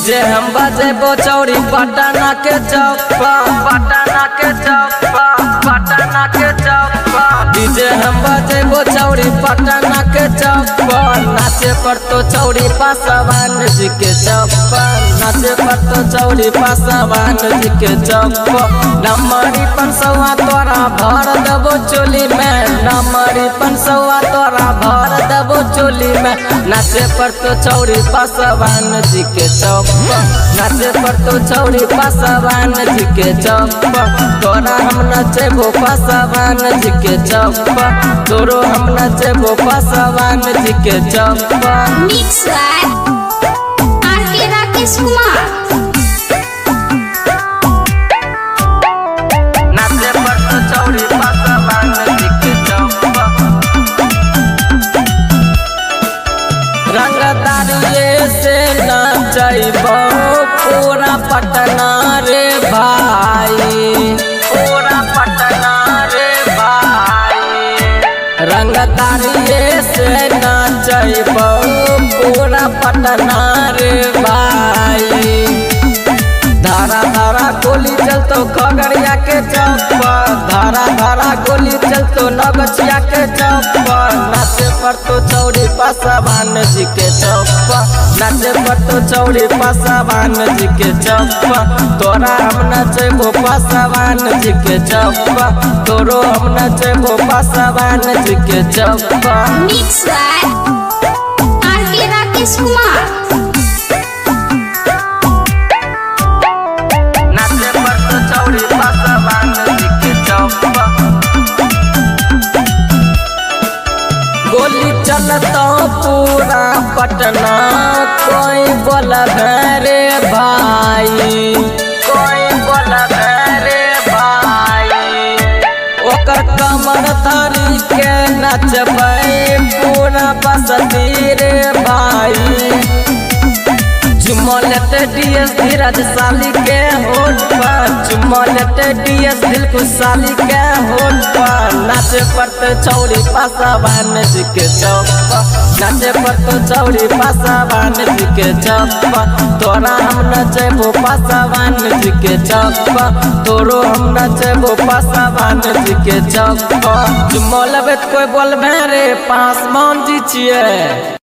DJ हम बजेबो चौड़ी पटना के चौक पर, पटना के चौक पर, पटना के चौक पर। डीजे हम बजेबो चौड़ी पटना के चौक पर, नाचे पर तो चौड़ी पासवान जी के चौक पर, नाचे पर तो चौड़ी पासवान जी के चौक पर। नमरी 500 तोरा भर देबो चोली में, नमरी 500 तोरा भर देबो चोली में। नाचे पर तो चौड़ी पासवान जी के चौक पर, नाचे पर तो चौड़ी पासवान जी के चौक पर। तोरा हम नचेबो पासवान जी के चौक पर, तोरो हम नचेबो पासवान जी के चौक पर। Mix by R K. Rakesh Kumar. नाचे पर तो चौड़ी पासवान जी के चौक पर। रंगदारिये से नचैबो पूरा पटना रे भाई, पूरा पटना रे भाई। रंगदारिये से नचैबो पूरा पटना रे भाई। धारा धारा गोली चलतो खगड़िया के चौक पर, धारा धारा गोली चलतो नगछिया के चौक पर। नाचे पर तो चौड़ी पासवान जी के चौक पर, नाचे पर तो चौड़ी पासवान जी के चौक पर। तोरा हम नचेबो पासवान जी के चौक पर, तोरो हम नचेबो पासवान जी के चौक पर। Mix by R K. Rakesh Kumar. नाचे पर तो चौड़ी पासवान जी के चौक पर। गोली चलता पूरा पटना, कोई बोला रे भाई, कोई बोला रे भाई। ओकर कमर धरी के नचबै पूरा बसती रे भाई। चुमलते डीएस धीरज साली के होठ पर, चुमलते डीएस दिलखुश साली के होठ पर। नाचे पर तो चौड़ी पासवान जी के चौक पर, नाचे पर तो चौड़ी पासवान जी के चौक पर। तोरा हम नचेबो पासवान जी के चौक पर, तोरो हम नचेबो पासवान जी के चौक पर। चुमलबे कोई बोलबे रे पासवान जी छिए।